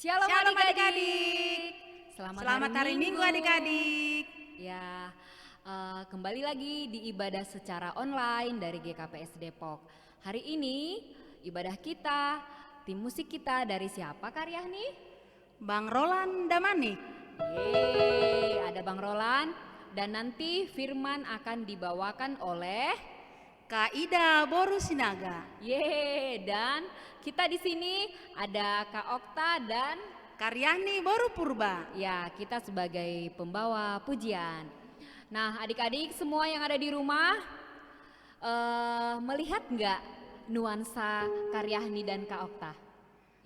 Shalom Shalom adik-adik. adik-adik. Selamat Hari Minggu adik-adik. Ya, kembali lagi di ibadah secara online dari GKPS Depok. Hari ini ibadah kita, tim musik kita dari siapa Karyahni? Bang Roland Damanik. Yeay, ada Bang Roland. Dan nanti firman akan dibawakan oleh Kak Ida Boru Sinaga. Yeay, dan kita di sini ada Kak Okta dan Karyahni Boru Purba. ya, kita sebagai pembawa pujian. Nah, adik-adik semua yang ada di rumah, melihat nggak nuansa Karyahni dan Kak Okta?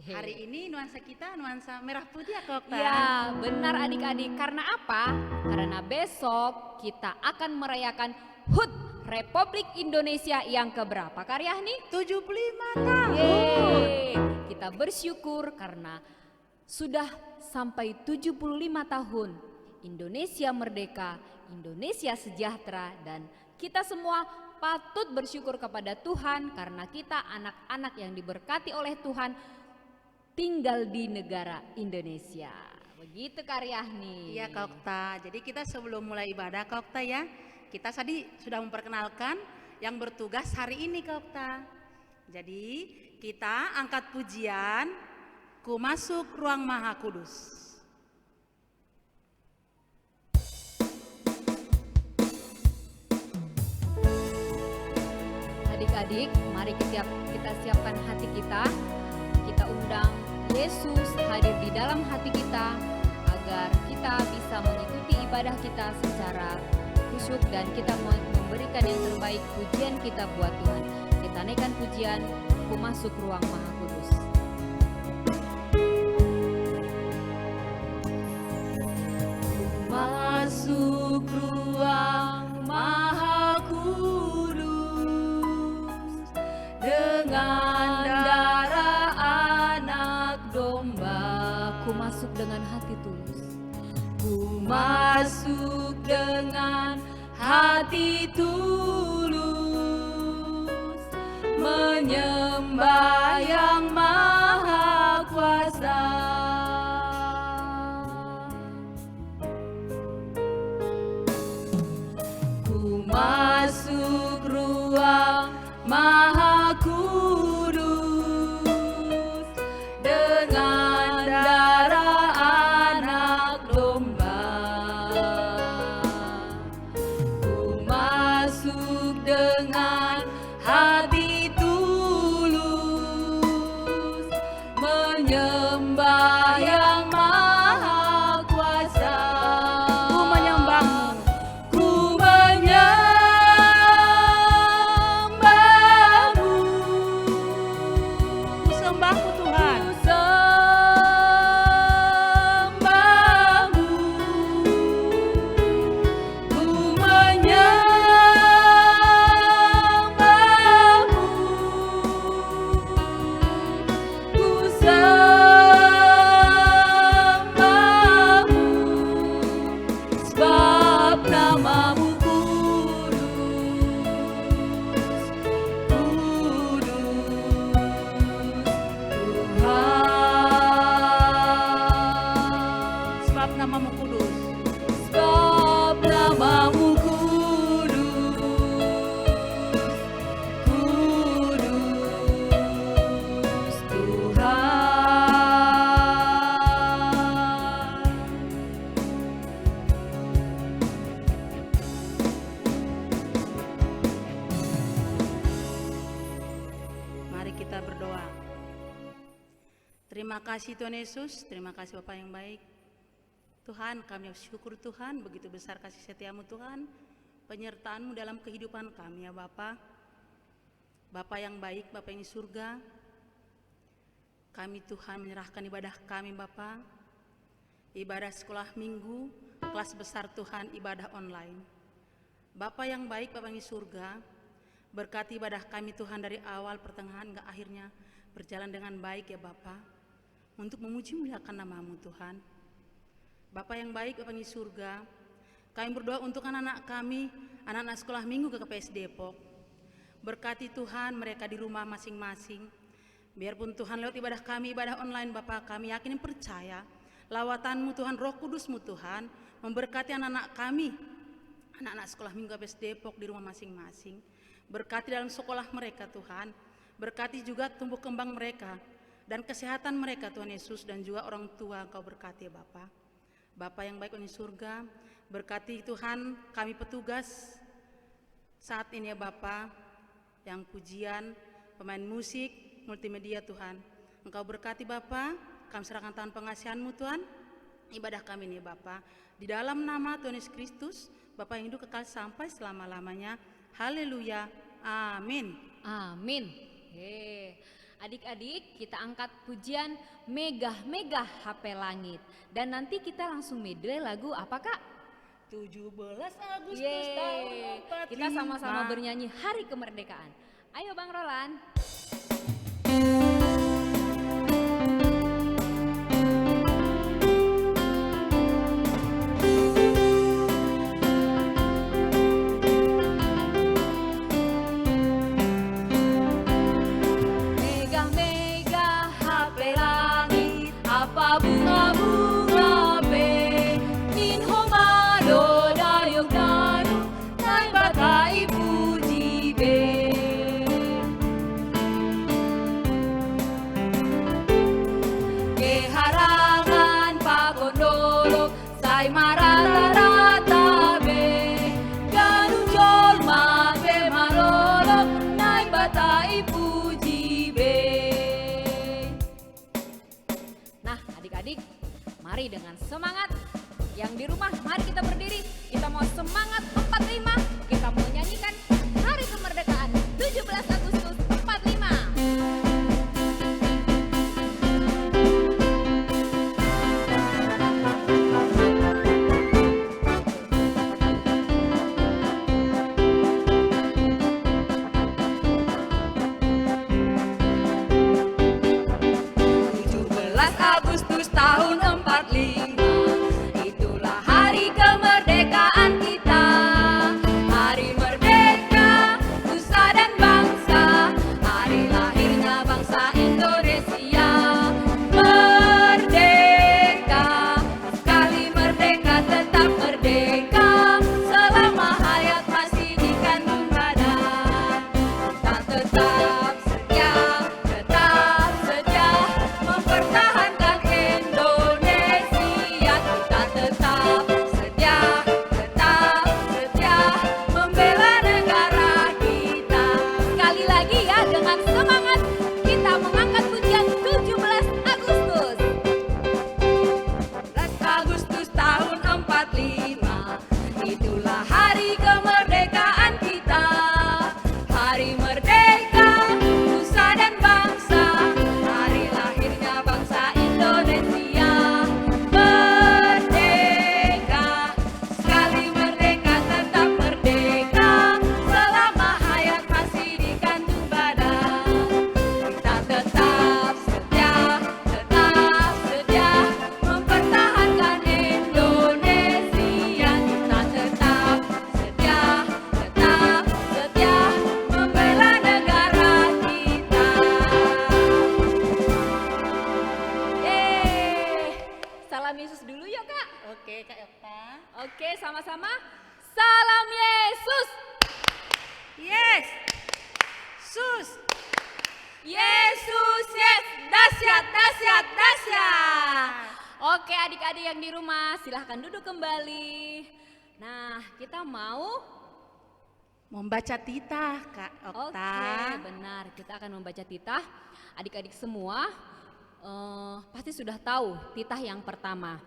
Hari ini nuansa kita nuansa merah putih ya Kak Okta? Ya, benar adik-adik. Karena apa? Karena besok kita akan merayakan HUT Republik Indonesia yang keberapa Karyahni? 75 tahun. Yeay, kita bersyukur karena sudah sampai 75 tahun Indonesia merdeka, Indonesia sejahtera, dan kita semua patut bersyukur kepada Tuhan karena kita anak-anak yang diberkati oleh Tuhan tinggal di negara Indonesia. Begitu Karyahni. Iya Kak Okta. Jadi kita sebelum mulai ibadah Kak Okta ya, kita tadi sudah memperkenalkan yang bertugas hari ini Kak Okta. Jadi kita angkat pujian Ku Masuk Ruang Maha Kudus. Adik-adik, mari kita siapkan hati kita. Kita undang Yesus hadir di dalam hati kita agar kita bisa mengikuti ibadah kita secara khusyuk dan kita memberikan yang terbaik pujian kita buat Tuhan. Kita naikkan pujian Ku Masuk Ruang Maha Kudus. Masuk ruang Maha Kudus dengan darah anak domba. Ku masuk dengan hati tulus. Ku masuk dengan hati tulus, menyembah yang maha kuasa. Ku masuk ruang Maha Kudus dengan darah anak domba. Ku masuk dengan hati tulus, menyembah yang maha kuasa. Ku menyembahmu. Ku menyembahmu, Ku sembahmu Tuhan. ku sembahmu. Ku menyembahmu, ku sembahmu, sebab namamu Sebab namamu kudus. sebab namamu kudus, kudus Tuhan. Mari kita berdoa. Terima kasih Tuhan Yesus, terima kasih Bapak yang baik. Tuhan, kami bersyukur Tuhan, begitu besar kasih setiamu Tuhan, penyertaan-Mu dalam kehidupan kami ya Bapak. Bapak yang baik, Bapak yang di surga, kami Tuhan menyerahkan ibadah kami Bapak, ibadah sekolah minggu, kelas besar Tuhan, ibadah online. Bapak yang baik, Bapak yang di surga, berkati ibadah kami Tuhan dari awal, pertengahan, hingga akhirnya berjalan dengan baik ya Bapak, untuk memuji muliakan namamu Tuhan. Bapak yang baik, Bapak yang di surga, kami berdoa untuk anak-anak kami, anak-anak sekolah minggu GKPS Depok. Berkati Tuhan mereka di rumah masing-masing, Biarpun Tuhan lewat ibadah kami, ibadah online Bapa, kami yakin dan percaya lawatan-Mu Tuhan, Roh Kudus-Mu Tuhan, memberkati anak-anak kami, anak-anak sekolah Minggu APS Depok di rumah masing-masing. Berkati dalam sekolah mereka Tuhan, berkati juga tumbuh kembang mereka, dan kesehatan mereka Tuhan Yesus, dan juga orang tua Engkau berkati ya Bapa. Bapa yang baik di surga, berkati Tuhan kami petugas saat ini ya Bapa, yang pujian, pemain musik, multimedia Tuhan. Engkau berkati Bapa, kami serahkan tangan pengasihan-Mu Tuhan, ibadah kami ini Bapa. Di dalam nama Tuhan Yesus Kristus, Bapa yang hidup kekal sampai selama-lamanya. Haleluya, amin. Amin. Adik-adik, kita angkat pujian Megah-megah HP Langit. Dan nanti kita langsung medley lagu apa Kak? 17 Agustus tahun 45. Kita sama-sama bernyanyi Hari Kemerdekaan. Ayo Bang Roland. Megah-megah HP langit, apa bunga-bunga be, min homado dayog daru, nay batai puji be. Keharangan pagondolo, say mararata be, ganun jolma be marolo, nay batai puji be. Nah adik-adik, mari dengan semangat. Yang di rumah, mari kita berdiri. Kita mau semangat 45. Kita mau nyanyikan Hari Kemerdekaan 17 Agustus 45. Agustus tahun 45, itulah hari kemerdekaan kita. Hari merdeka, nusa dan bangsa, hari lahirnya bangsa Indonesia. Merdeka, sekali merdeka tetap merdeka, selama hayat masih dikandung badan. Kita tetap setia, mempertahankan Indonesia. Kita tetap setia, membela negara kita. Sekali lagi ya, dengan semangat kita mengangkat pujian 17 Agustus. 17 Agustus tahun 45, itulah hari kemerdekaan kita. Hari merdeka, nusa dan bangsa, hari lahirnya bangsa Indonesia. Merdeka, sekali merdeka tetap merdeka, selama hayat masih dikandung badan. Kita tetap setia, mempertahankan Indonesia. Kita tetap setia, membela negara kita. Salam Yesus dulu yuk Kak. Oke Kak Yokta. Oke, sama-sama. Salam Yesus. Yes, sus. Yesus, yes. Dahsyat. Oke, adik-adik yang di rumah, silahkan duduk kembali. Nah, kita mau Membaca titah Kak Okta. Oke, benar. Kita akan membaca titah. Adik-adik semua pasti sudah tahu titah yang pertama.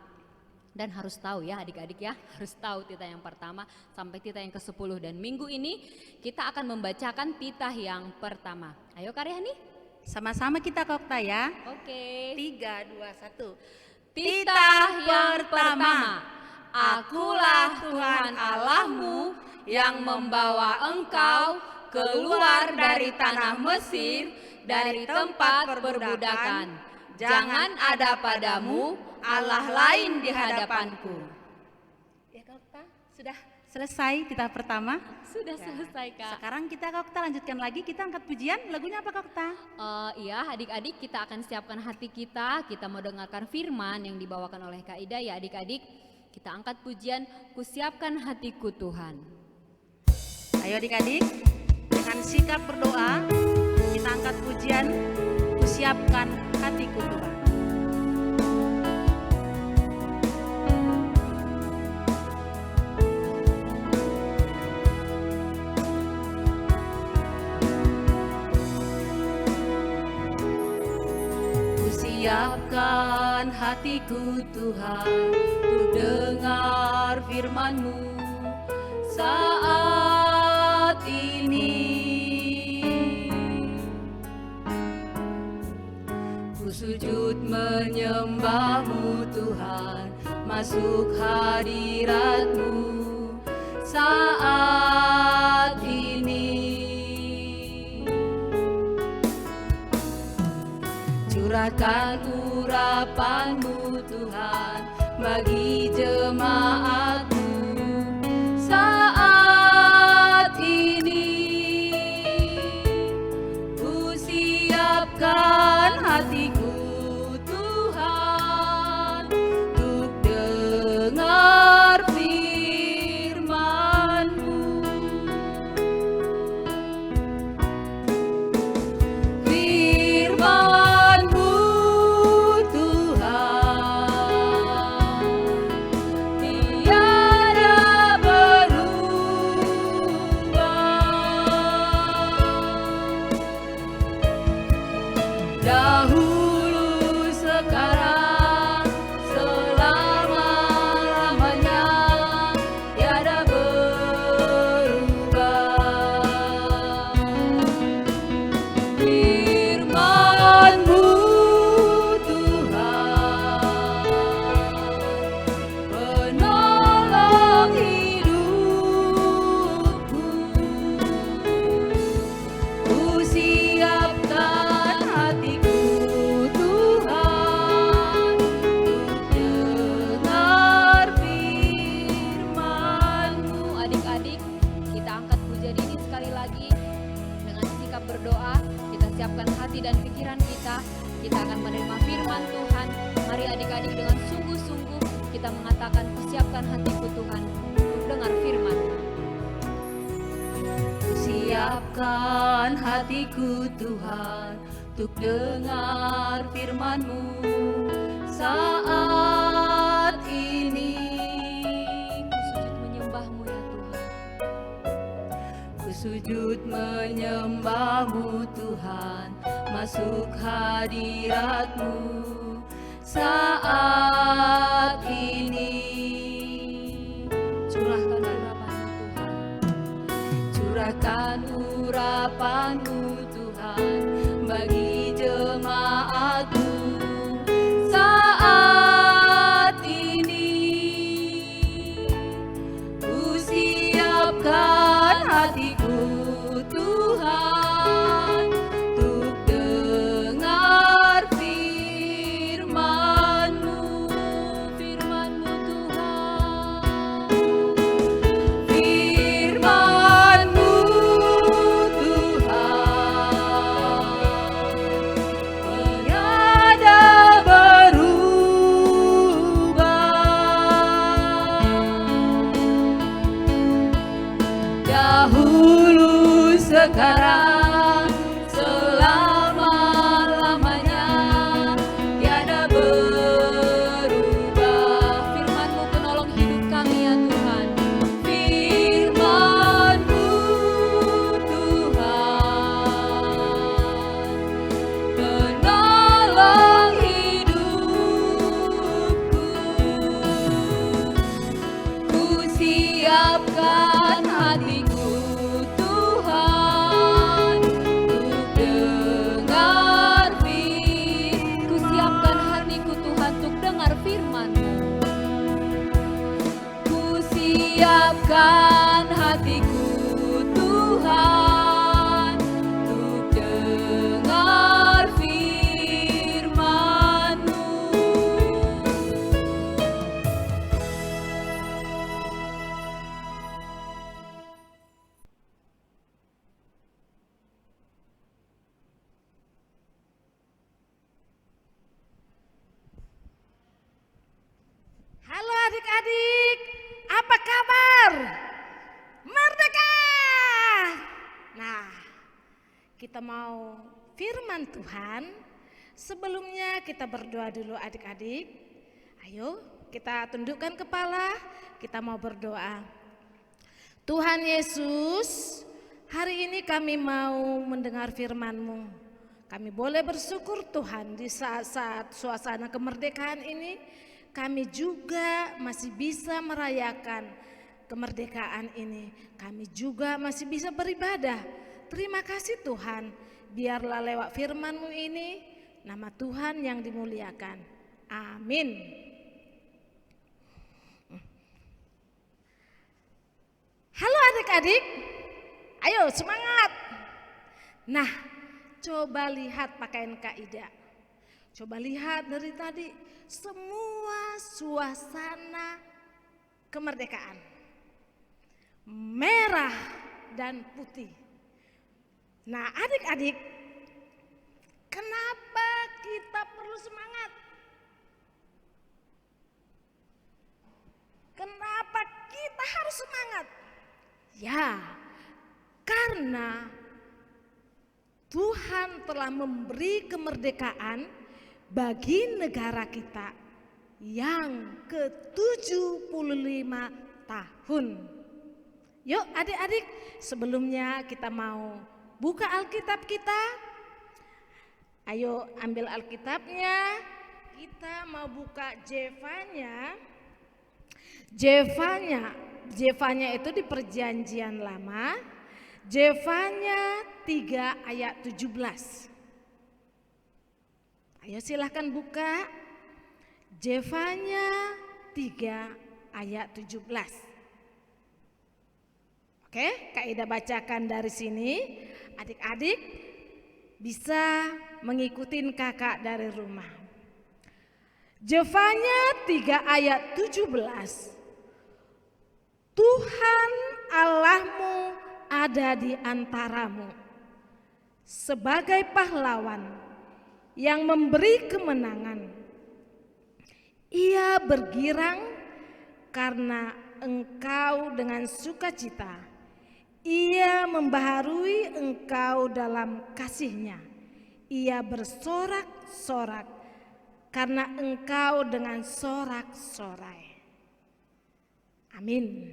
Dan harus tahu ya adik-adik ya, harus tahu titah yang pertama sampai titah yang ke-10. Dan minggu ini kita akan membacakan titah yang pertama. Ayo Karyani. Sama-sama kita Kak Okta ya. Oke. 3, 2, 1. Titah yang pertama. Akulah Tuhan Allahmu yang membawa engkau keluar dari tanah Mesir, dari tempat perbudakan. Jangan ada padamu Allah lain di hadapanku. Ya Kak Okta, sudah Selesai di tahap pertama. Sudah Ya. selesai, Kak. Sekarang kita lanjutkan lagi, kita angkat pujian. Lagunya apa Kak Okta? Iya, adik-adik kita akan siapkan hati kita mau dengarkan firman yang dibawakan oleh Kak Ida ya adik-adik. Kita angkat pujian, kusiapkan hatiku Tuhan. Ayo adik-adik, dengan sikap berdoa, kita angkat pujian, kusiapkan hatiku Tuhan. Siapkan hatiku Tuhan untuk dengar firman-Mu saat ini. Ku sujud menyembah-Mu Tuhan, masuk hadirat-Mu saat ini. Curahkan urapan-Mu Tuhan bagi jemaat-Mu saat ini. Ku siapkan hatiku Tuhan untuk dengar firman-Mu. Firman-Mu Tuhan tiada berubah. Dahulu, sekarang, selama-lamanya tiada berubah. Firman-Mu Tuhan penolong hidupku. Ku siapkan hatiku Tuhan untuk dengar firman-Mu. Adik-adik, kita angkat pujian ini sekali lagi dengan sikap berdoa. Kita siapkan hati dan pikiran kita. Kita akan menerima firman Tuhan. Mari adik-adik dengan sungguh-sungguh kita mengatakan, kusiapkan hatiku Tuhan untuk dengar firman. Siapkan hatiku Tuhan untuk dengar firman-Mu saat ini. Ku sujud menyembah-Mu Tuhan, masuk hadirat-Mu saat ini. Curahkan urapan-Mu Tuhan, curahkan urapan-Mu Tuhan bagi jemaat-Mu saat ini. Ku siapkan hatiku Tuhan untuk dengar firman-Mu, firman-Mu Tuhan. Firman-Mu Tuhan mau firman Tuhan, sebelumnya kita berdoa dulu adik-adik. Ayo kita tundukkan kepala, kita mau berdoa. Tuhan Yesus, hari ini kami mau mendengar firman-Mu. Kami boleh bersyukur Tuhan di saat-saat suasana kemerdekaan ini, kami juga masih bisa merayakan kemerdekaan ini. Kami juga masih bisa beribadah. Terima kasih Tuhan, biarlah lewat firman-Mu ini nama Tuhan yang dimuliakan. Amin. Halo adik-adik, ayo semangat. Nah, coba lihat pakaian Kak Ida. Coba lihat dari tadi semua suasana kemerdekaan. Merah dan putih. Nah adik-adik, kenapa kita perlu semangat? Kenapa kita harus semangat? Ya, karena Tuhan telah memberi kemerdekaan bagi negara kita yang ke-75 tahun. Yuk adik-adik, sebelumnya kita mau buka Alkitab kita. Ayo ambil Alkitabnya. Kita mau buka Jevanya itu di Perjanjian Lama. Jevanya 3 ayat 17. Ayo silahkan buka. Jevanya 3 ayat 17. Oke, Kak Ida bacakan dari sini. Adik-adik bisa mengikuti kakak dari rumah. Jevanya 3 ayat 17. Tuhan Allahmu ada di antaramu sebagai pahlawan yang memberi kemenangan. Ia bergirang karena engkau dengan sukacita. Ia membaharui engkau dalam kasih-Nya. Ia bersorak-sorak karena engkau dengan sorak-sorai. Amin.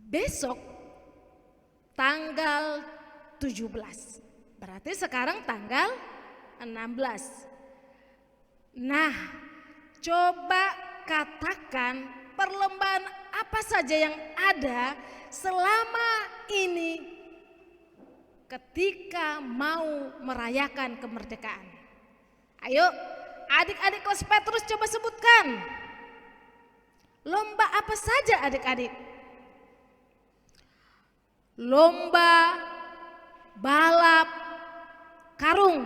Besok tanggal 17. Berarti sekarang tanggal 16. Nah, coba katakan perlombaan apa saja yang ada selama ini ketika mau merayakan kemerdekaan. Ayo adik-adik kelas Petrus coba sebutkan. Lomba apa saja adik-adik? Lomba balap karung.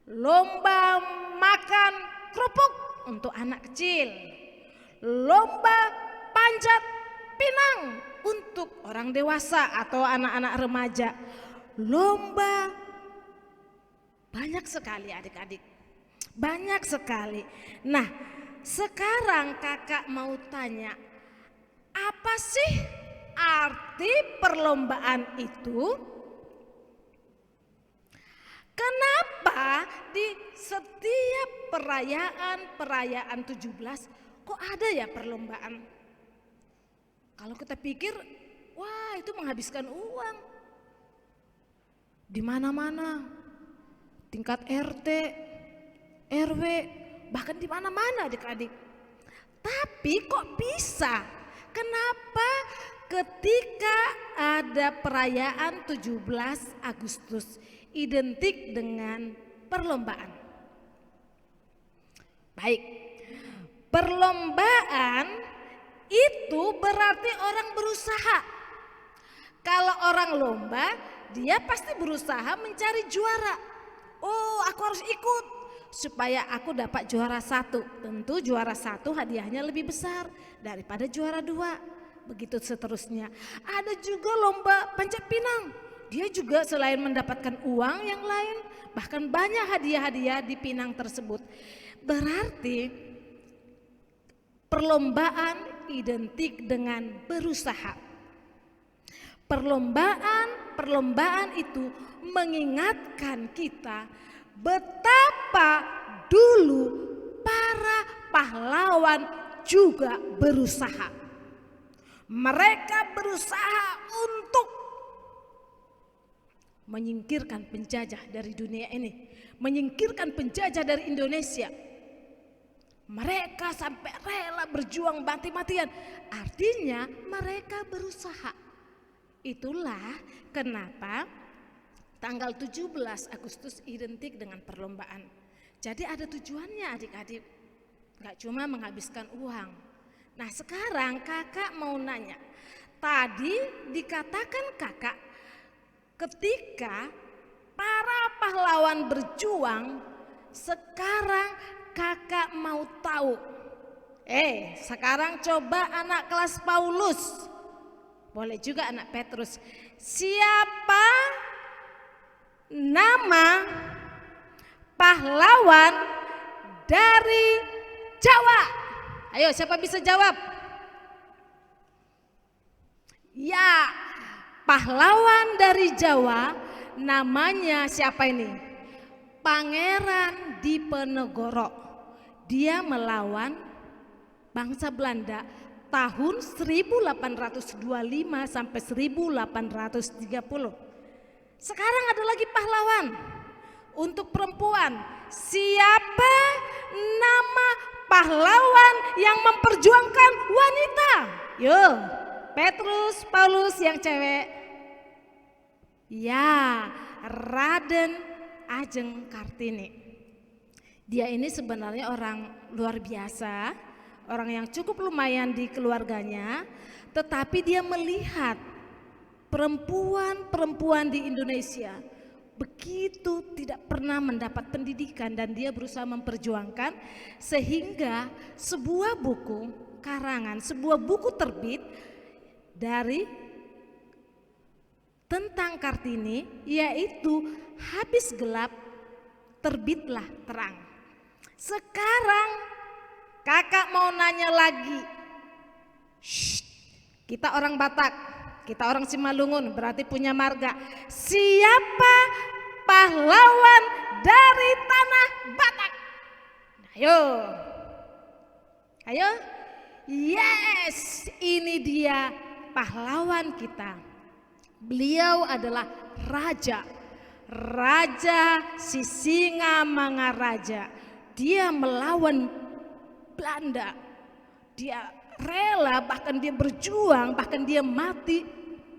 Lomba makan kerupuk untuk anak kecil. Lomba panjat pinang untuk orang dewasa atau anak-anak remaja. Lomba banyak sekali adik-adik. Banyak sekali. Nah, sekarang kakak mau tanya, apa sih arti perlombaan itu? Kenapa di setiap perayaan 17 kok ada ya perlombaan? Kalau kita pikir, wah itu menghabiskan uang. Di mana-mana, tingkat RT, RW, bahkan di mana-mana adik-adik. Tapi kok bisa? Kenapa ketika ada perayaan 17 Agustus identik dengan perlombaan? Baik, perlombaan itu berarti orang berusaha. Kalau orang lomba, dia pasti berusaha mencari juara. Oh, aku harus ikut supaya aku dapat juara 1. Tentu juara 1 hadiahnya lebih besar daripada juara 2. Begitu seterusnya. Ada juga lomba panjat pinang. Dia juga selain mendapatkan uang yang lain, bahkan banyak hadiah-hadiah di pinang tersebut. Berarti perlombaan identik dengan berusaha. Perlombaan itu mengingatkan kita betapa dulu para pahlawan juga berusaha. Mereka berusaha untuk menyingkirkan penjajah dari dunia ini, menyingkirkan penjajah dari Indonesia. Mereka sampai rela berjuang mati-matian. Artinya mereka berusaha. Itulah kenapa tanggal 17 Agustus identik dengan perlombaan. Jadi ada tujuannya adik-adik. Gak cuma menghabiskan uang. Nah sekarang kakak mau nanya. Tadi dikatakan kakak ketika para pahlawan berjuang, sekarang kakak mau tahu. Sekarang coba anak kelas Paulus. Boleh juga anak Petrus. Siapa nama pahlawan dari Jawa? Ayo siapa bisa jawab? Ya, pahlawan dari Jawa namanya siapa ini? Pangeran Diponegoro. Dia melawan bangsa Belanda tahun 1825 sampai 1830. Sekarang ada lagi pahlawan untuk perempuan. Siapa nama pahlawan yang memperjuangkan wanita? Yo, Petrus, Paulus yang cewek. Ya, Raden Ajeng Kartini. Dia ini sebenarnya orang luar biasa, orang yang cukup lumayan di keluarganya, tetapi dia melihat perempuan-perempuan di Indonesia begitu tidak pernah mendapat pendidikan dan dia berusaha memperjuangkan sehingga sebuah buku karangan, sebuah buku terbit dari tentang Kartini, yaitu Habis Gelap Terbitlah Terang. Sekarang kakak mau nanya lagi. Kita orang Batak, kita orang Simalungun, berarti punya marga. Siapa pahlawan dari tanah Batak? Ayo. Yes, ini dia pahlawan kita. Beliau adalah Raja Sisingamangaraja. Dia melawan Belanda. Dia rela, bahkan dia berjuang, bahkan dia mati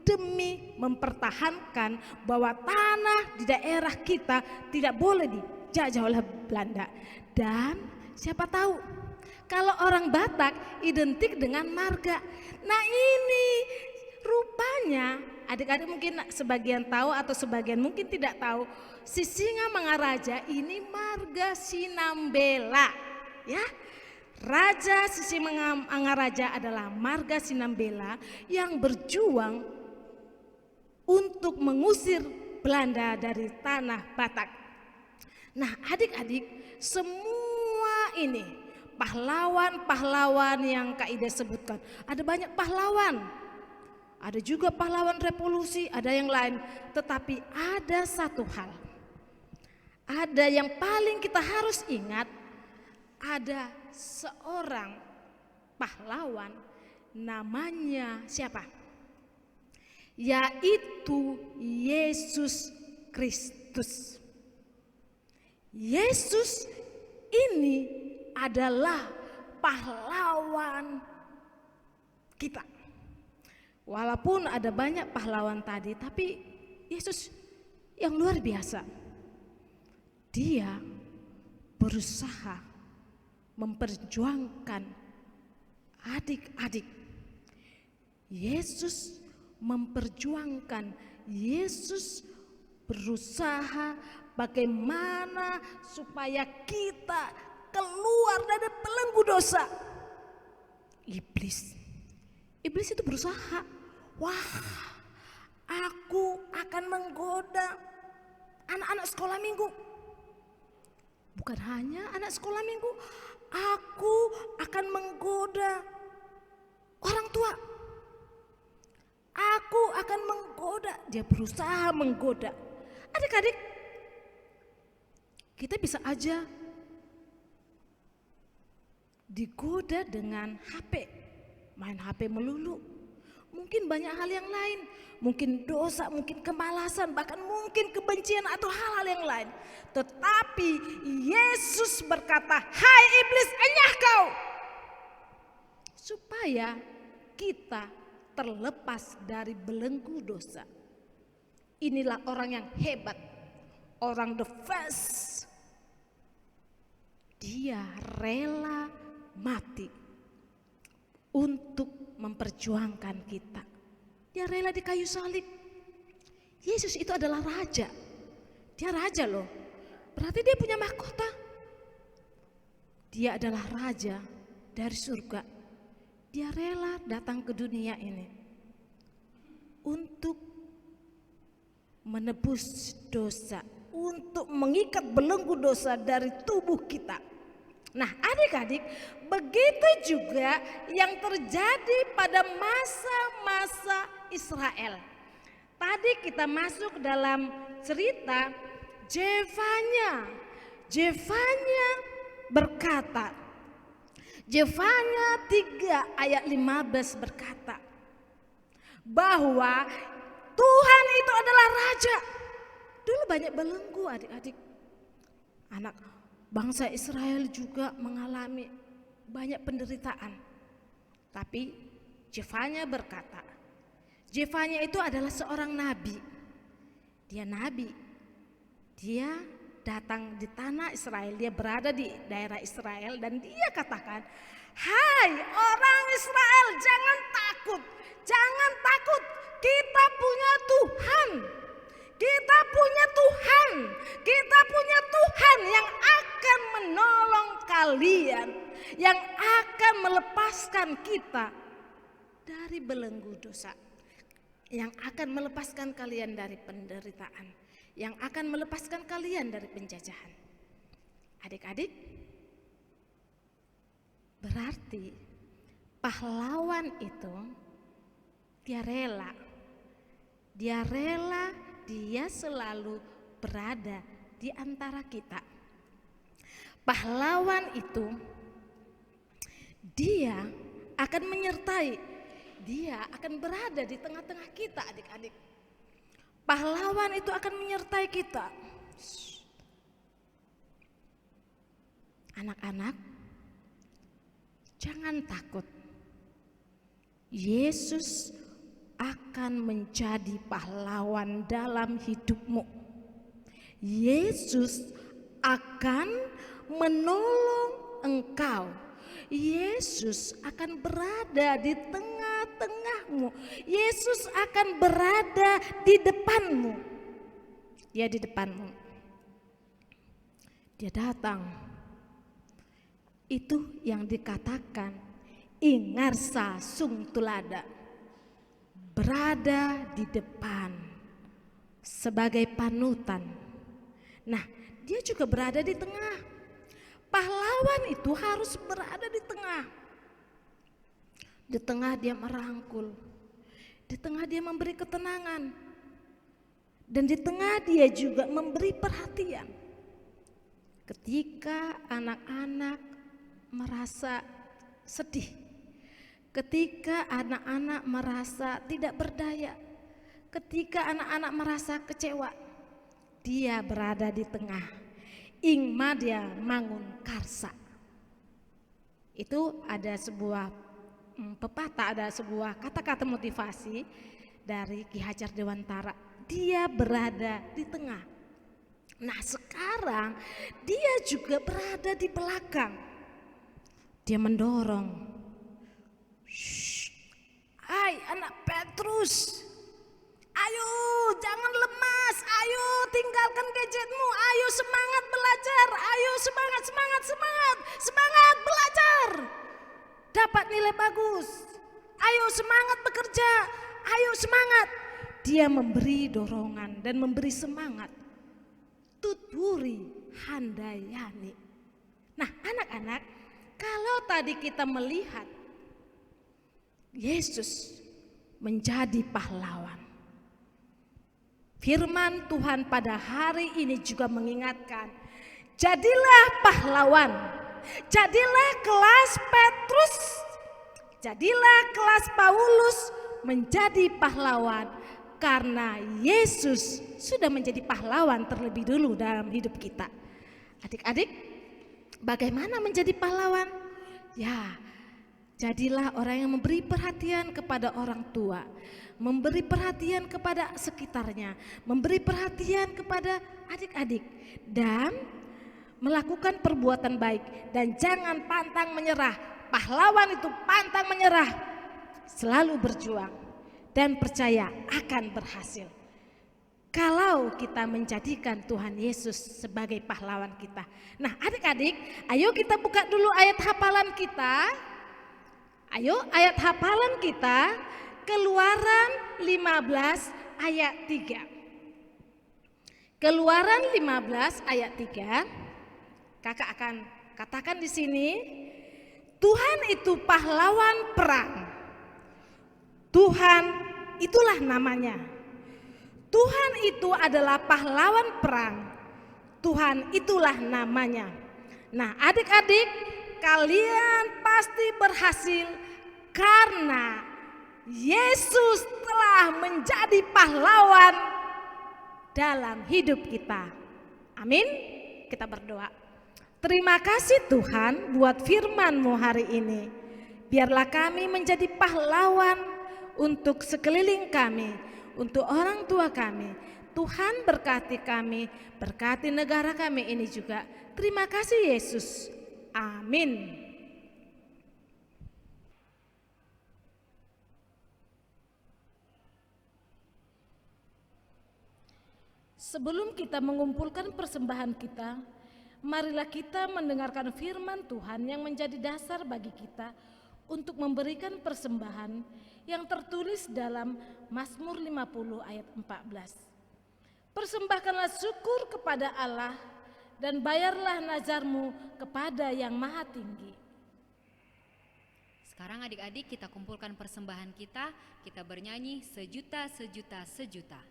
demi mempertahankan bahwa tanah di daerah kita tidak boleh dijajah oleh Belanda. Dan siapa tahu kalau orang Batak identik dengan marga. Nah ini rupanya adik-adik mungkin sebagian tahu atau sebagian mungkin tidak tahu, Sisingamangaraja ini marga Sinambela, ya. Raja Sisingamangaraja adalah marga Sinambela yang berjuang untuk mengusir Belanda dari tanah Batak. Nah, adik-adik, semua ini pahlawan-pahlawan yang Kak Ida sebutkan, ada banyak pahlawan. Ada juga pahlawan revolusi, ada yang lain. Tetapi ada satu hal. Ada yang paling kita harus ingat. Ada seorang pahlawan namanya siapa? Yaitu Yesus Kristus. Yesus ini adalah pahlawan kita. Walaupun ada banyak pahlawan tadi, tapi Yesus yang luar biasa. Dia berusaha memperjuangkan adik-adik. Yesus memperjuangkan, Yesus berusaha bagaimana supaya kita keluar dari belenggu dosa. Iblis itu berusaha, aku akan menggoda anak-anak sekolah minggu. Bukan hanya anak sekolah minggu, aku akan menggoda orang tua. Aku akan menggoda. Dia berusaha menggoda. Adik-adik, kita bisa aja digoda dengan HP, main HP melulu. Mungkin banyak hal yang lain, mungkin dosa, mungkin kemalasan, bahkan mungkin kebencian atau hal-hal yang lain. Tetapi Yesus berkata, "Hai iblis, enyah kau!" Supaya kita terlepas dari belenggu dosa. Inilah orang yang hebat, orang the first. Dia rela mati untuk memperjuangkan kita. Dia rela di kayu salib. Yesus itu adalah raja. Dia raja loh. Berarti dia punya mahkota. Dia adalah raja dari surga. Dia rela datang ke dunia ini untuk menebus dosa, untuk mengikat belenggu dosa dari tubuh kita. Nah, adik-adik, begitu juga yang terjadi pada masa-masa Israel. Tadi kita masuk dalam cerita Jefanya berkata, Jefanya 3 ayat 15 berkata bahwa Tuhan itu adalah raja. Dulu banyak belenggu adik-adik. Anak bangsa Israel juga mengalami banyak penderitaan. Tapi Jefanya berkata, Jefanya itu adalah seorang nabi. Dia nabi. Dia datang di tanah Israel, dia berada di daerah Israel dan dia katakan, "Hai orang Israel, jangan takut. Jangan takut. Kita punya Tuhan. Kita punya Tuhan. Kita punya Tuhan yang akan menolong kalian, yang akan melepaskan kita dari belenggu dosa, yang akan melepaskan kalian dari penderitaan, yang akan melepaskan kalian dari penjajahan." Adik-adik, berarti pahlawan itu dia rela. Dia selalu berada di antara kita. Pahlawan itu dia akan menyertai, dia akan berada di tengah-tengah kita, adik-adik. Pahlawan itu akan menyertai kita. Anak-anak, jangan takut. Yesus akan menjadi pahlawan dalam hidupmu. Yesus akan menolong engkau. Yesus akan berada di tengah-tengahmu. Yesus akan berada di depanmu. Dia di depanmu. Dia datang. Itu yang dikatakan ingarsa sung tulada. Berada di depan sebagai panutan. Nah, dia juga berada di tengah. Pahlawan itu harus berada di tengah. Di tengah dia merangkul. Di tengah dia memberi ketenangan. Dan di tengah dia juga memberi perhatian. Ketika anak-anak merasa sedih, ketika anak-anak merasa tidak berdaya, ketika anak-anak merasa kecewa, dia berada di tengah. Ingma dia mangun karsa. Itu ada sebuah pepatah, ada sebuah kata-kata motivasi dari Ki Hajar Dewantara. Dia berada di tengah. Nah, sekarang dia juga berada di belakang. Dia mendorong. Hai anak Petrus, ayo jangan lemas, ayo tinggalkan gadgetmu, ayo semangat belajar, ayo semangat belajar, dapat nilai bagus, ayo semangat bekerja, ayo semangat. Dia memberi dorongan dan memberi semangat. Tuturi handayani. Nah, anak-anak, kalau tadi kita melihat Yesus menjadi pahlawan. Firman Tuhan pada hari ini juga mengingatkan, jadilah pahlawan, jadilah kelas Petrus, jadilah kelas Paulus menjadi pahlawan, karena Yesus sudah menjadi pahlawan terlebih dulu dalam hidup kita. Adik-adik, bagaimana menjadi pahlawan? Ya, jadilah orang yang memberi perhatian kepada orang tua, memberi perhatian kepada sekitarnya, memberi perhatian kepada adik-adik, dan melakukan perbuatan baik. Dan jangan pantang menyerah. Pahlawan itu pantang menyerah, selalu berjuang dan percaya akan berhasil. Kalau kita menjadikan Tuhan Yesus sebagai pahlawan kita. Nah, adik-adik, ayo kita buka dulu ayat hafalan kita. Ayo, ayat hafalan kita, Keluaran 15 ayat 3. Keluaran 15 ayat 3. Kakak akan katakan di sini, Tuhan itu pahlawan perang. Tuhan itulah namanya. Tuhan itu adalah pahlawan perang. Tuhan itulah namanya. Nah, adik-adik, kalian pasti berhasil karena Yesus telah menjadi pahlawan dalam hidup kita. Amin. Kita berdoa. Terima kasih Tuhan buat firman-Mu hari ini. Biarlah kami menjadi pahlawan untuk sekeliling kami, untuk orang tua kami. Tuhan berkati kami, berkati negara kami ini juga. Terima kasih Yesus. Amin. Sebelum kita mengumpulkan persembahan kita, marilah kita mendengarkan firman Tuhan yang menjadi dasar bagi kita untuk memberikan persembahan yang tertulis dalam Mazmur 50 ayat 14. Persembahkanlah syukur kepada Allah dan bayarlah nazarmu kepada yang maha tinggi. Sekarang adik-adik kita kumpulkan persembahan kita bernyanyi sejuta, sejuta, sejuta.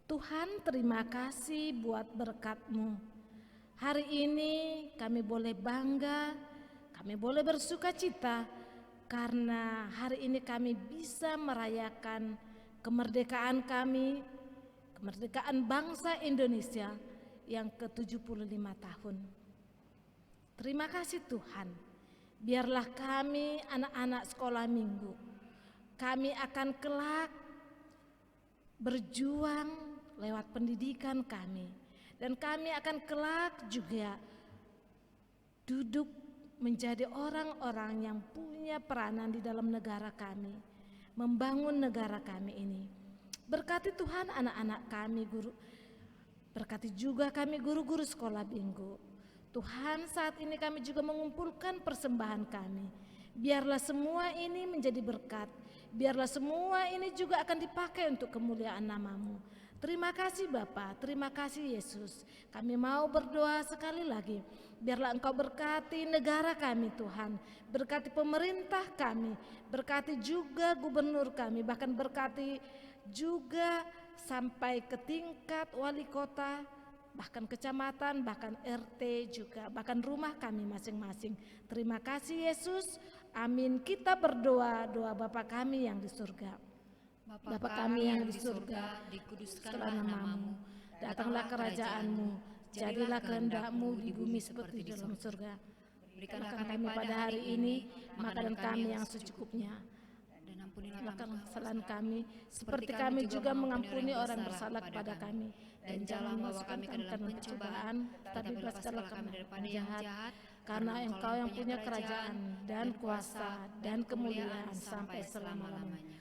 Tuhan, terima kasih buat berkat-Mu. Hari ini kami boleh bangga, kami boleh bersuka cita karena hari ini kami bisa merayakan kemerdekaan kami, kemerdekaan bangsa Indonesia yang ke-75 tahun. Terima kasih Tuhan. Biarlah kami anak-anak sekolah minggu, kami akan kelak berjuang lewat pendidikan kami, dan kami akan kelak juga duduk menjadi orang-orang yang punya peranan di dalam negara kami, membangun negara kami ini. Berkati Tuhan anak-anak kami, guru, berkati juga kami guru-guru sekolah minggu. Tuhan, saat ini kami juga mengumpulkan persembahan kami. Biarlah semua ini menjadi berkat, biarlah semua ini juga akan dipakai untuk kemuliaan nama-Mu. Terima kasih Bapa, terima kasih Yesus. Kami mau berdoa sekali lagi. Biarlah Engkau berkati negara kami Tuhan. Berkati pemerintah kami. Berkati juga gubernur kami. Bahkan berkati juga sampai ke tingkat wali kota. Bahkan kecamatan, bahkan RT juga. Bahkan rumah kami masing-masing. Terima kasih Yesus. Amin. Kita berdoa, doa Bapa kami yang di surga. Bapa kami yang di surga, dikuduskanlah nama-Mu, datanglah kerajaan-Mu, jadilah kehendak-Mu di bumi seperti di dalam surga. Berikanlah kami pada hari ini makanan kami yang secukupnya, ampunilah kesalahan kami, seperti kami juga mengampuni orang bersalah kepada kami. Dan jangan membawa kami ke dalam pencobaan, tetapi bebaskanlah kami daripada yang jahat. Karena Engkau yang punya kerajaan dan kuasa dan kemuliaan sampai selama-lamanya.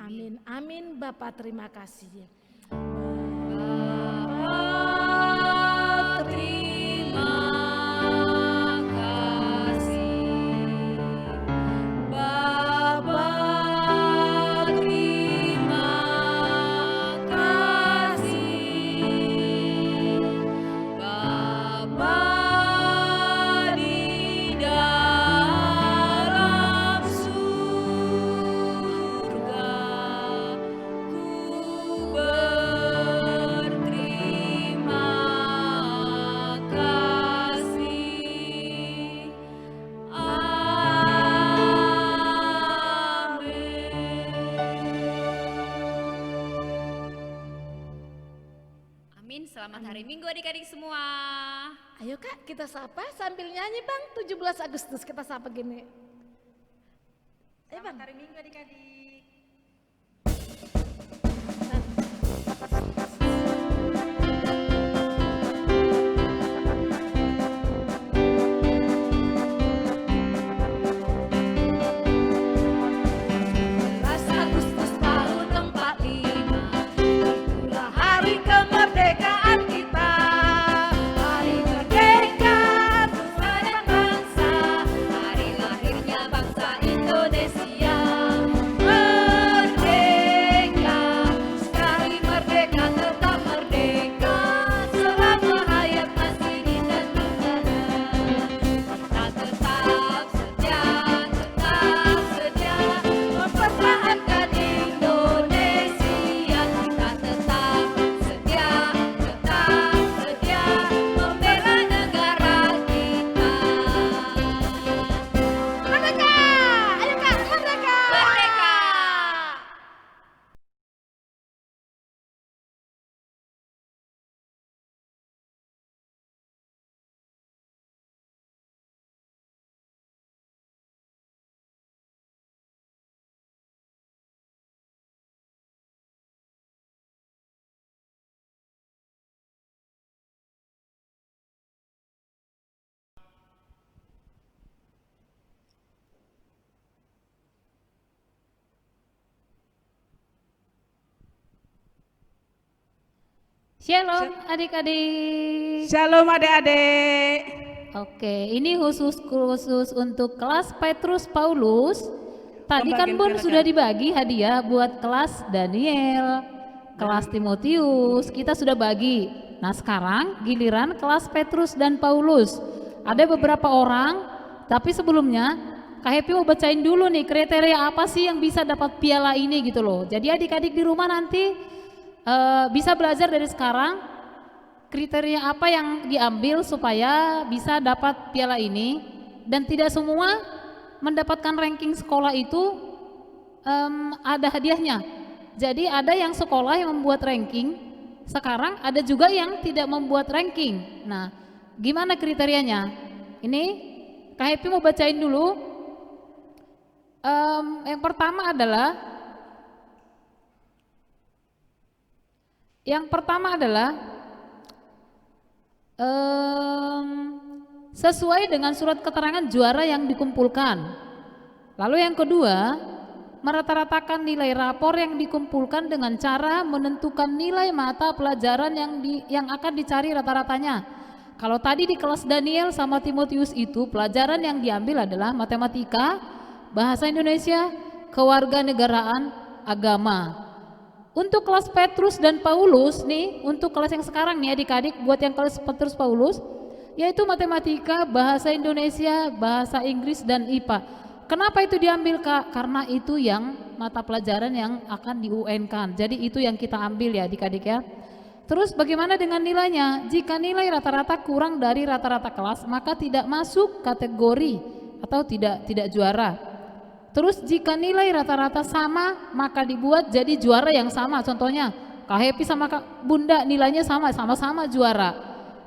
Amin. Amin. Bapa, terima kasih. Selamat hari Minggu adik-adik semua. Ayo Kak, kita sapa sambil nyanyi Bang. 17 Agustus kita sapa gini. Ayo Bang. Selamat hari Minggu adik-adik. Shalom adik-adik. Shalom adik-adik. Oke, ini khusus untuk kelas Petrus Paulus. Tadi kan Bun sudah dibagi hadiah buat kelas Daniel, kelas Timotius, kita sudah bagi. Nah sekarang giliran kelas Petrus dan Paulus. Ada beberapa orang, tapi sebelumnya Kak Happy mau bacain dulu nih kriteria apa sih yang bisa dapat piala ini gitu loh. Jadi adik-adik di rumah nanti bisa belajar dari sekarang kriteria apa yang diambil supaya bisa dapat piala ini, dan tidak semua mendapatkan ranking sekolah itu ada hadiahnya. Jadi ada yang sekolah yang membuat ranking, sekarang ada juga yang tidak membuat ranking. Nah gimana kriterianya? Ini Kak Happy mau bacain dulu. Yang pertama adalah sesuai dengan surat keterangan juara yang dikumpulkan. Lalu yang kedua, merata-ratakan nilai rapor yang dikumpulkan dengan cara menentukan nilai mata pelajaran yang akan dicari rata-ratanya. Kalau tadi di kelas Daniel sama Timotius itu pelajaran yang diambil adalah matematika, bahasa Indonesia, kewarganegaraan, agama. Untuk kelas Petrus dan Paulus nih, untuk kelas yang sekarang nih adik-adik, buat yang kelas Petrus Paulus, yaitu matematika, bahasa Indonesia, bahasa Inggris, dan IPA. Kenapa itu diambil Kak? Karena itu yang mata pelajaran yang akan di UN-kan. Jadi itu yang kita ambil ya adik-adik ya. Terus bagaimana dengan nilainya? Jika nilai rata-rata kurang dari rata-rata kelas, maka tidak masuk kategori atau tidak juara. Terus jika nilai rata-rata sama, maka dibuat jadi juara yang sama. Contohnya Kak Happy sama Kak Bunda nilainya sama-sama juara.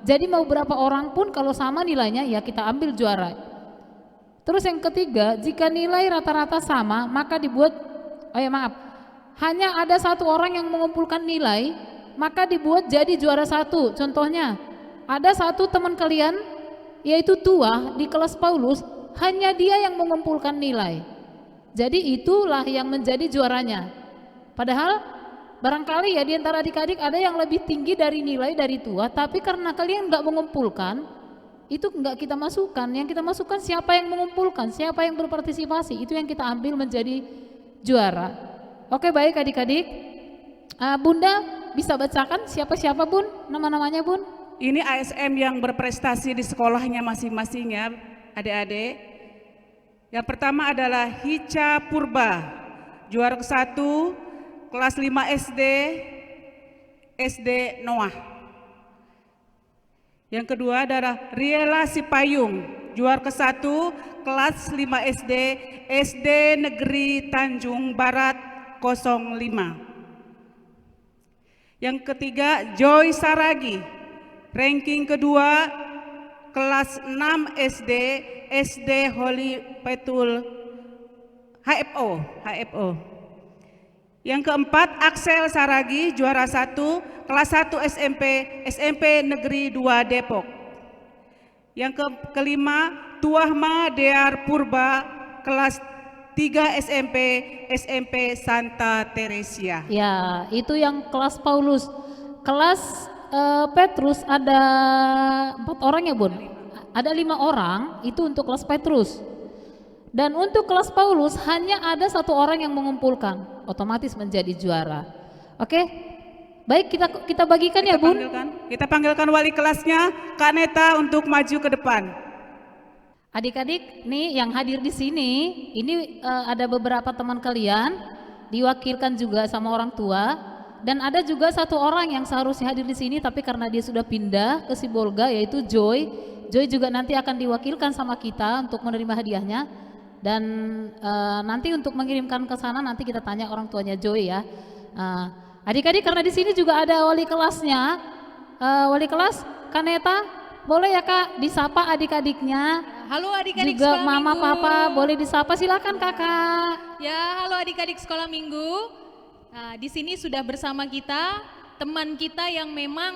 Jadi mau berapa orang pun kalau sama nilainya ya kita ambil juara. Terus yang ketiga, jika nilai rata-rata sama, maka dibuat hanya ada satu orang yang mengumpulkan nilai, maka dibuat jadi juara satu. Contohnya, ada satu teman kalian, yaitu tua di kelas Paulus, hanya dia yang mengumpulkan nilai. Jadi itulah yang menjadi juaranya. Padahal barangkali ya di antara adik-adik ada yang lebih tinggi dari nilai dari tua, tapi karena kalian nggak mengumpulkan, itu nggak kita masukkan. Yang kita masukkan siapa yang mengumpulkan, siapa yang berpartisipasi, itu yang kita ambil menjadi juara. Oke, baik adik-adik. Bunda bisa bacakan siapa-siapa Bun, nama-namanya Bun? Ini ASM yang berprestasi di sekolahnya masing-masing ya, adik-adik. Yang pertama adalah Hica Purba, juara ke-1, kelas 5 SD Noah. Yang kedua adalah Riela Sipayung, juara ke-1, kelas 5 SD Negeri Tanjung Barat 05. Yang ketiga Joy Saragi, ranking kedua, kelas 6 SD Holy Petul HFO. Yang keempat Axel Saragi, juara 1, kelas 1 SMP Negeri 2 Depok. Yang kelima Tuahma Dear Purba, kelas 3 SMP Santa Teresia. Ya, itu yang kelas Paulus. Kelas Petrus ada 4 orang ya Bun? Ada 5 orang, itu untuk kelas Petrus. Dan untuk kelas Paulus hanya ada 1 orang yang mengumpulkan, otomatis menjadi juara. Oke, baik kita bagikan ya Bun. Kita panggilkan wali kelasnya, Kak Neta, untuk maju ke depan. Adik-adik nih yang hadir di sini, ini ada beberapa teman kalian, diwakilkan juga sama orang tua, dan ada juga 1 orang yang seharusnya hadir di sini, tapi karena dia sudah pindah ke Sibolga, yaitu Joy. Joy juga nanti akan diwakilkan sama kita untuk menerima hadiahnya, dan nanti untuk mengirimkan ke sana nanti kita tanya orang tuanya Joy ya. Adik-adik karena di sini juga ada wali kelasnya, wali kelas Kaneta, boleh ya Kak disapa adik-adiknya. Halo adik-adik juga sekolah mama minggu. papa boleh disapa, silakan kakak. Ya, halo adik-adik sekolah minggu. Nah, di sini sudah bersama kita teman kita yang memang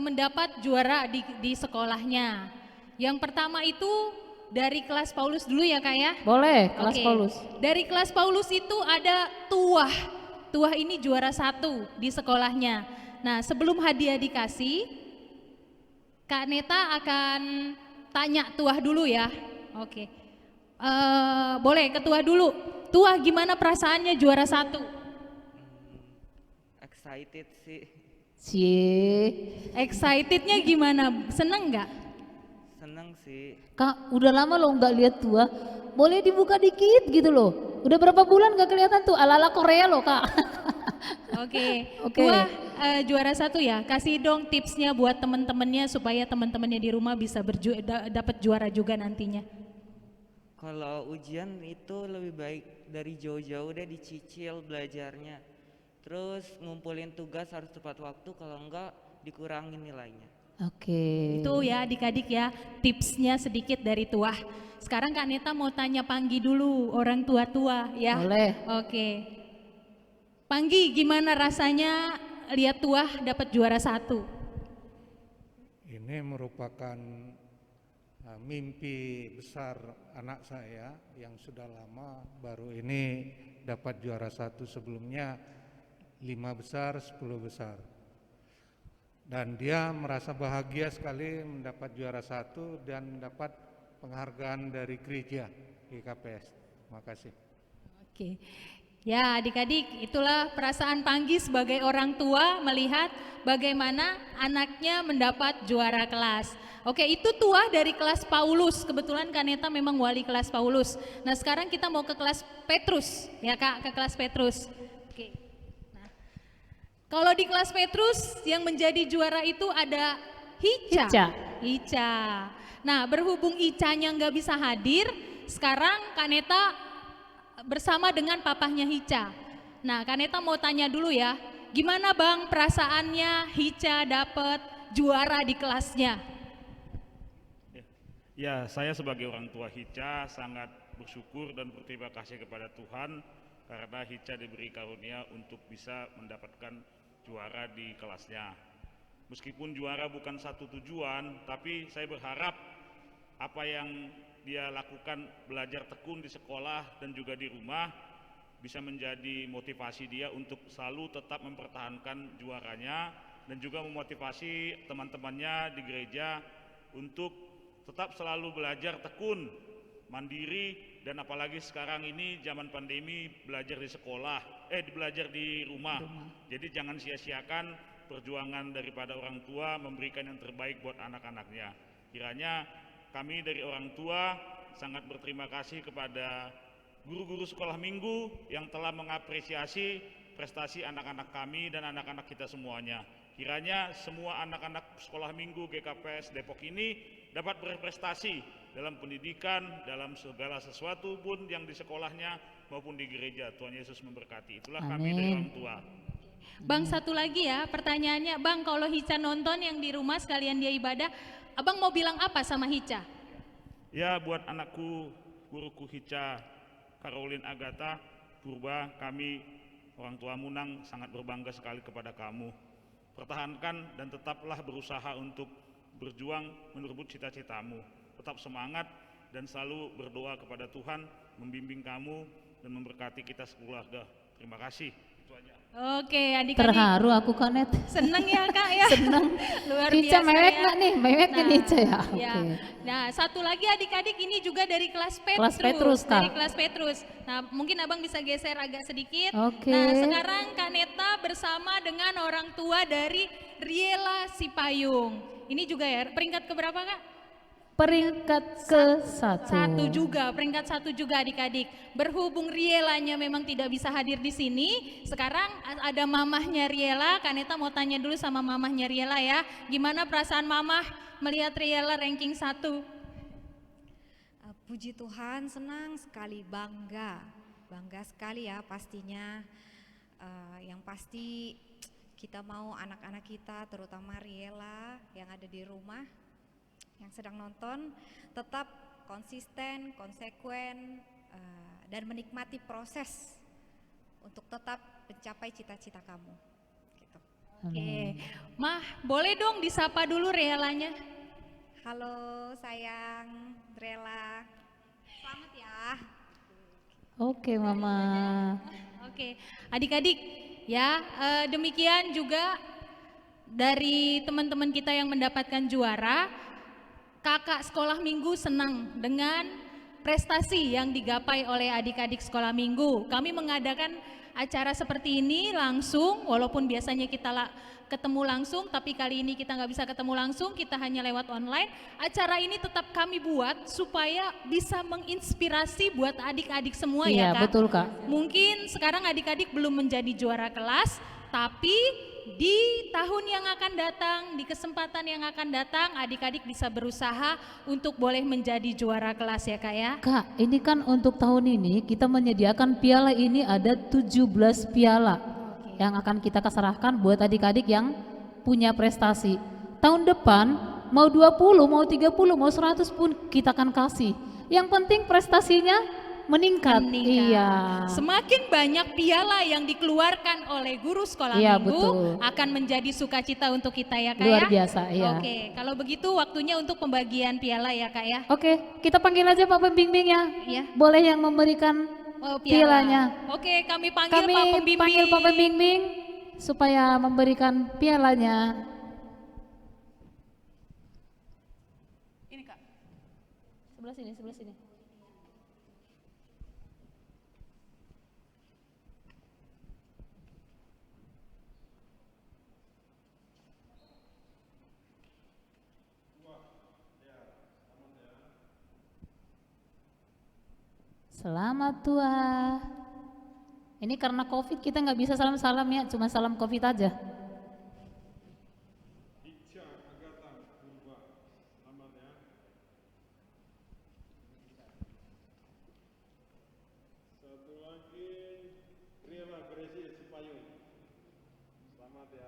mendapat juara di sekolahnya. Yang pertama itu dari kelas Paulus dulu ya Kak ya? Boleh, kelas Oke. Paulus. Dari kelas Paulus itu ada Tuah. Tuah ini juara 1 di sekolahnya. Nah, sebelum hadiah dikasih, Kak Neta akan tanya Tuah dulu ya. Oke. Boleh ke Tuah dulu. Tuah, gimana perasaannya juara 1? Excited sih. Excitednya gimana? Seneng nggak? Seneng sih. Kak, udah lama loh nggak lihat Tua. Boleh dibuka dikit gitu loh. Udah berapa bulan nggak kelihatan tuh, ala-ala Korea loh Kak. Oke. Oke. Tuah juara 1 ya. Kasih dong tipsnya buat temen-temennya supaya temen-temennya di rumah bisa dapat juara juga nantinya. Kalau ujian itu lebih baik dari jauh-jauh deh, dicicil belajarnya. Terus ngumpulin tugas harus tepat waktu, kalau enggak dikurangin nilainya. Oke. Itu ya adik-adik ya, tipsnya sedikit dari Tuah. Sekarang Kak Neta mau tanya Panggi dulu, orang tua-tua ya. Boleh. Oke. Panggi, gimana rasanya lihat Tuah dapat juara 1? Ini merupakan mimpi besar anak saya yang sudah lama, baru ini dapat juara 1, sebelumnya 5 besar, 10 besar. Dan dia merasa bahagia sekali mendapat juara 1 dan dapat penghargaan dari gereja GKPS. Terima kasih. Oke. Ya adik-adik, itulah perasaan Panggi sebagai orang tua melihat bagaimana anaknya mendapat juara kelas. Oke, itu Tuah dari kelas Paulus. Kebetulan Kaneta memang wali kelas Paulus. Nah sekarang kita mau ke kelas Petrus, ya Kak, ke kelas Petrus. Oke. Nah, kalau di kelas Petrus yang menjadi juara itu ada Ica. Nah berhubung Icanya nggak bisa hadir, sekarang Kaneta bersama dengan papahnya Hica. Nah, Kaneta mau tanya dulu ya, gimana Bang perasaannya Hica dapat juara di kelasnya? Ya, saya sebagai orang tua Hica sangat bersyukur dan berterima kasih kepada Tuhan karena Hica diberi karunia untuk bisa mendapatkan juara di kelasnya. Meskipun juara bukan satu tujuan, tapi saya berharap apa yang dia lakukan, belajar tekun di sekolah dan juga di rumah, bisa menjadi motivasi dia untuk selalu tetap mempertahankan juaranya, dan juga memotivasi teman-temannya di gereja untuk tetap selalu belajar tekun, mandiri, dan apalagi sekarang ini zaman pandemi belajar di sekolah, belajar di rumah. Jadi jangan sia-siakan perjuangan daripada orang tua memberikan yang terbaik buat anak-anaknya. Kiranya kami dari orang tua sangat berterima kasih kepada guru-guru sekolah minggu yang telah mengapresiasi prestasi anak-anak kami dan anak-anak kita semuanya. Kiranya semua anak-anak sekolah minggu GKPS Depok ini dapat berprestasi dalam pendidikan, dalam segala sesuatu pun yang di sekolahnya maupun di gereja. Tuhan Yesus memberkati. Itulah kami dari orang tua. Bang, satu lagi ya pertanyaannya. Bang, kalau Hica nonton yang di rumah sekalian dia ibadah, Abang mau bilang apa sama Hica? Ya, buat anakku, guruku Hica, Caroline Agatha Purba, kami orang tua Munang sangat berbangga sekali kepada kamu. Pertahankan dan tetaplah berusaha untuk berjuang merebut cita-citamu. Tetap semangat dan selalu berdoa kepada Tuhan membimbing kamu dan memberkati kita sekeluarga. Terima kasih. Itu aja. Oke, adik-adik. Terharu aku Kanet. Seneng ya Kak ya? Seneng. Luar Hica biasa mewek ya. nggak nih? Mewek kan Hica ya? Ya. Oke. Nah, satu lagi adik-adik ini juga dari kelas Petrus. Kelas Petrus, Kak. Dari kelas Petrus. Nah, mungkin Abang bisa geser agak sedikit. Oke. Nah, sekarang Kak Neta bersama dengan orang tua dari Riela Sipayung. Ini juga ya, peringkat keberapa Kak? Peringkat ke-1. Peringkat satu juga adik-adik. Berhubung Rielanya memang tidak bisa hadir di sini, sekarang ada mamahnya Riela. Kaneta mau tanya dulu sama mamahnya Riela ya. Gimana perasaan mamah melihat Riela ranking 1? Puji Tuhan, senang sekali, bangga sekali ya pastinya. Yang pasti kita mau anak-anak kita, terutama Riela yang ada di rumah, yang sedang nonton, tetap konsisten, konsekuen, dan menikmati proses untuk tetap mencapai cita-cita kamu. Gitu. Oke, Mah boleh dong disapa dulu Rielanya. Halo sayang, Rela, selamat ya. Oke Mama. Oke, adik-adik ya, demikian juga dari teman-teman kita yang mendapatkan juara. Kakak sekolah minggu senang dengan prestasi yang digapai oleh adik-adik sekolah minggu. Kami mengadakan acara seperti ini langsung, walaupun biasanya kita ketemu langsung, tapi kali ini kita nggak bisa ketemu langsung, kita hanya lewat online. Acara ini tetap kami buat supaya bisa menginspirasi buat adik-adik semua ya Kak. Iya betul Kak. Mungkin sekarang adik-adik belum menjadi juara kelas, tapi di tahun yang akan datang, di kesempatan yang akan datang, adik-adik bisa berusaha untuk boleh menjadi juara kelas ya Kak ya. Kak, ini kan untuk tahun ini kita menyediakan piala ini ada 17 piala yang akan kita serahkan buat adik-adik yang punya prestasi. Tahun depan mau 20, mau 30, mau 100 pun kita akan kasih. Yang penting prestasinya meningkat. Iya. Semakin banyak piala yang dikeluarkan oleh guru sekolah Iya, minggu betul. akan menjadi sukacita untuk kita ya Kak Luar ya. biasa, iya. Oke, kalau begitu waktunya untuk pembagian piala ya Kak ya. Oke, kita panggil aja Pak Pembimbing ya. Iya. Boleh yang memberikan pialanya. Oke, kami panggil Kami Pak Pembimbing. panggil Pak Pembimbing supaya memberikan pialanya. Ini Kak. Sebelah sini, sebelah sini. Selamat tua. Ini karena COVID kita nggak bisa salam-salam ya, cuma salam COVID aja. Satu lagi Riela Sipayung. Selamat ya.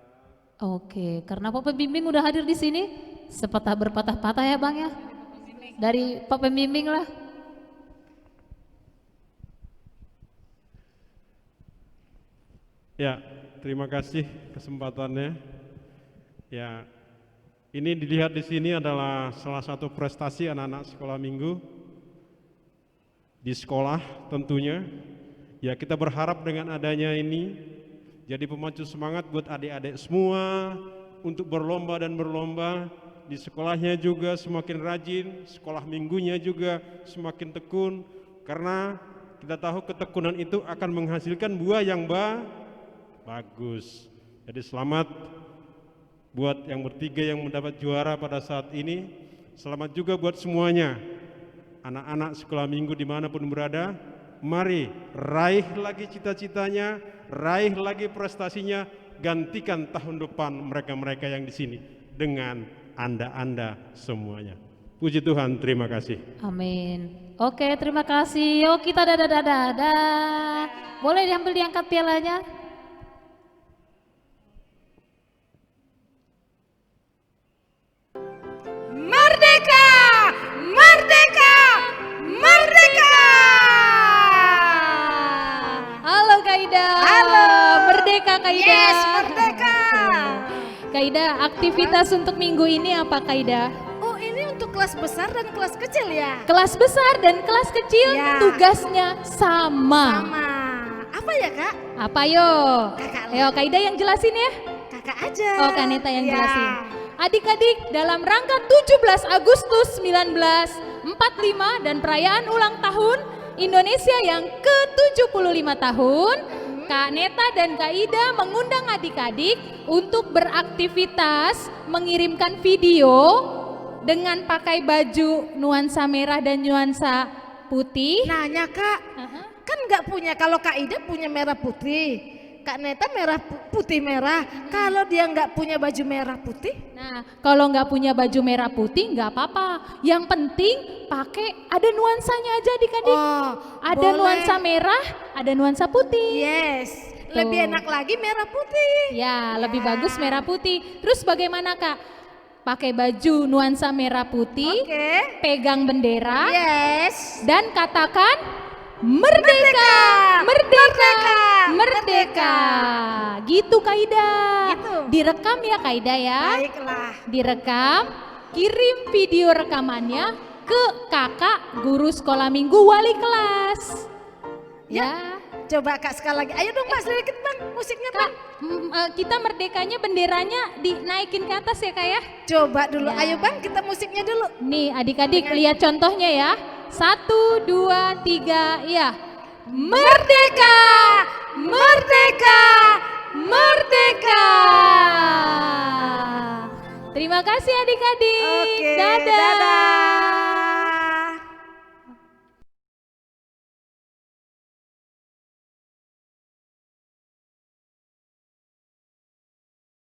Oke, karena Pak Pembimbing udah hadir di sini, sepatah berpatah-patah ya Bang ya. Dari Pak Pembimbing lah. Ya, terima kasih kesempatannya. Ya, ini dilihat di sini adalah salah satu prestasi anak-anak sekolah minggu di sekolah tentunya. Ya, kita berharap dengan adanya ini jadi pemacu semangat buat adik-adik semua untuk berlomba dan berlomba. Di sekolahnya juga semakin rajin, sekolah minggunya juga semakin tekun, karena kita tahu ketekunan itu akan menghasilkan buah yang bagus. Jadi selamat buat yang bertiga yang mendapat juara pada saat ini. Selamat juga buat semuanya, anak-anak sekolah minggu dimanapun berada. Mari raih lagi cita-citanya, raih lagi prestasinya, gantikan tahun depan mereka-mereka yang di sini dengan Anda semuanya. Puji Tuhan, terima kasih. Amin. Oke, terima kasih. Yuk kita dadah. Boleh diambil, diangkat pialanya. Merdeka! Merdeka! Merdeka! Halo Kak Ida. Halo. Merdeka Kak Ida. Yes, merdeka. Kak Ida, aktivitas untuk minggu ini apa Kak Ida? Oh, ini untuk kelas besar dan kelas kecil ya? Kelas besar dan kelas kecil Ya. tugasnya sama. Sama. Apa ya, Kak? Apa yo? Kakak lah. Ayo Kak Ida yang jelasin ya. Kakak aja. Oh, Kak Neta yang Ya. jelasin. Adik-adik, dalam rangka 17 Agustus 1945 dan perayaan ulang tahun Indonesia yang ke-75 tahun, Kak Neta dan Kak Ida mengundang adik-adik untuk beraktivitas mengirimkan video dengan pakai baju nuansa merah dan nuansa putih. Nanya Kak, kan nggak punya, kalau Kak Ida punya merah putih, Kak Neta merah putih merah. Kalau dia nggak punya baju merah putih? Nah, kalau nggak punya baju merah putih nggak apa-apa. Yang penting pakai ada nuansanya aja adik-adik. Oh, ada boleh. nuansa merah, ada nuansa putih. Yes, Tuh. lebih enak lagi merah putih. Ya, lebih bagus merah putih. Terus bagaimana Kak? Pakai baju nuansa merah putih, Oke. pegang bendera, Yes. dan katakan merdeka, merdeka, merdeka. Gitu Kak Ida. Gitu. Direkam ya Kak Ida ya. Baiklah. Direkam, kirim video rekamannya ke kakak guru sekolah minggu wali kelas. Ya. Coba Kak sekali lagi. Ayo dong Pak, sedikit Bang, musiknya Bang. Kita merdekanya benderanya dinaikin ke atas ya Kak ya. Coba dulu, Ya. ayo Bang, kita musiknya dulu. Nih adik-adik lihat contohnya ya. 1, 2, 3, ya. Merdeka, merdeka, merdeka. Terima kasih adik-adik. Oke.